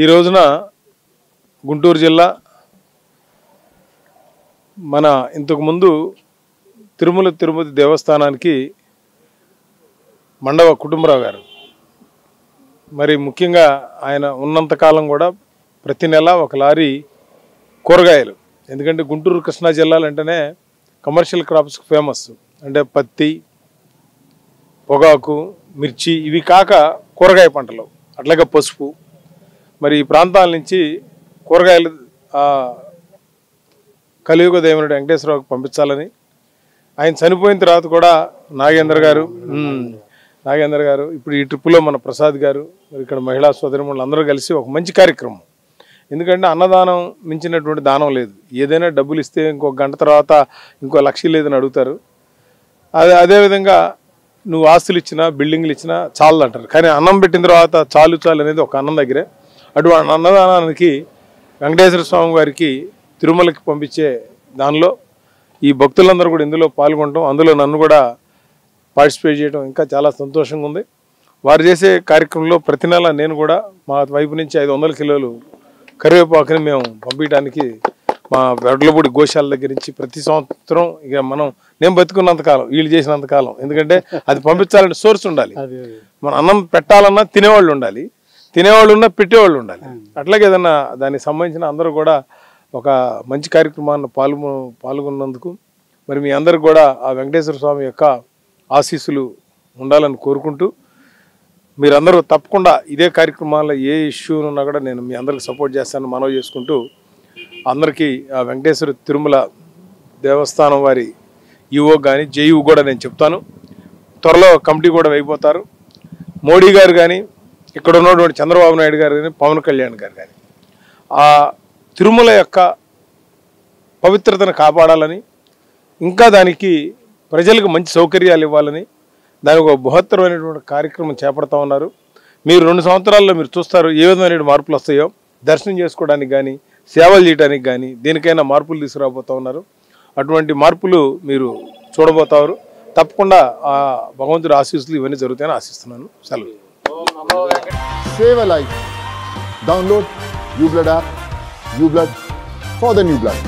ఈ రోజున గుంటూరు జిల్లా మన ఇంతకుముందు తిరుపతి దేవస్థానానికి మండవ కుటుంబరావు గారు మరి ముఖ్యంగా ఆయన ఉన్నంతకాలం కూడా ప్రతి నెల ఒక లారీ కూరగాయలు, ఎందుకంటే గుంటూరు కృష్ణా జిల్లాలు అంటేనే కమర్షియల్ క్రాప్స్ ఫేమస్, అంటే పత్తి, పొగాకు, మిర్చి, ఇవి కాక కూరగాయ పంటలు, అట్లాగే పసుపు. మరి ఈ ప్రాంతాల నుంచి కూరగాయలు కలియుగ దేవునుడు వెంకటేశ్వరరావుకి పంపించాలని, ఆయన చనిపోయిన తర్వాత కూడా నాగేంద్ర గారు ఇప్పుడు ఈ ట్రిప్పులో మన ప్రసాద్ గారు, మరి ఇక్కడ మహిళా సోదరిమణులు అందరూ కలిసి ఒక మంచి కార్యక్రమం. ఎందుకంటే అన్నదానం మించినటువంటి దానం లేదు. ఏదైనా డబ్బులు ఇస్తే ఇంకొక గంట తర్వాత ఇంకో లక్ష లేదని అడుగుతారు. అదేవిధంగా నువ్వు ఆస్తులు ఇచ్చినా బిల్డింగ్లు ఇచ్చినా చాలు అంటారు, కానీ అన్నం పెట్టిన తర్వాత చాలు అనేది ఒక అన్నం దగ్గరే. అటువంటి అన్నదానానికి వెంకటేశ్వర స్వామి గారికి తిరుమలకి పంపించే దానిలో ఈ భక్తులందరూ కూడా ఇందులో పాల్గొనడం, అందులో నన్ను కూడా పార్టిసిపేట్ చేయడం ఇంకా చాలా సంతోషంగా ఉంది. వారు చేసే కార్యక్రమంలో ప్రతి నెల నేను కూడా మా వైపు నుంచి 500 కిలోలు కరివేపాకుని మేము పంపించడానికి మా వెడ్లపూడి గోశాల దగ్గర నుంచి ప్రతి సంవత్సరం ఇక నేను బతుకున్నంతకాలం, వీళ్ళు చేసినంతకాలం, ఎందుకంటే అది పంపించాలంటే సోర్స్ ఉండాలి. మన అన్నం పెట్టాలన్నా తినేవాళ్ళు ఉండాలి, తినేవాళ్ళు ఉన్నా పెట్టేవాళ్ళు ఉండాలి. అట్లాగే ఏదన్నా దానికి సంబంధించిన అందరూ కూడా ఒక మంచి కార్యక్రమాన్ని పాల్గొన్నందుకు మరి మీ అందరికి కూడా ఆ వెంకటేశ్వర స్వామి యొక్క ఆశీస్సులు ఉండాలని కోరుకుంటూ, మీరందరూ తప్పకుండా ఇదే కార్యక్రమాల్లో ఏ ఇష్యూ ఉన్నా కూడా నేను మీ అందరికి సపోర్ట్ చేస్తానని మనవి చేసుకుంటూ, అందరికీ ఆ వెంకటేశ్వర తిరుమల దేవస్థానం వారి ఈఓ కానీ జేఈఓ కూడా నేను చెప్తాను, త్వరలో కమిటీ కూడా వేయిపోతారు. మోడీ గారు కానీ, ఇక్కడ ఉన్నటువంటి చంద్రబాబు నాయుడు గారు కానీ, పవన్ కళ్యాణ్ గారు కానీ ఆ తిరుమల యొక్క పవిత్రతను కాపాడాలని, ఇంకా దానికి ప్రజలకు మంచి సౌకర్యాలు ఇవ్వాలని దానికి ఒక బృహత్తరమైనటువంటి కార్యక్రమం చేపడతా ఉన్నారు. మీరు 2 సంవత్సరాల్లో మీరు చూస్తారు ఏ విధమైన మార్పులు వస్తాయో. దర్శనం చేసుకోవడానికి కానీ, సేవలు చేయడానికి కానీ, దేనికైనా మార్పులు తీసుకురాబోతూ ఉన్నారు. అటువంటి మార్పులు మీరు చూడబోతారు. తప్పకుండా ఆ భగవంతుడి ఆశీస్సులు ఇవన్నీ జరుగుతాయని ఆశిస్తున్నాను. సెలవు. Save a life. Download uBlood app. uBlood for the new blood.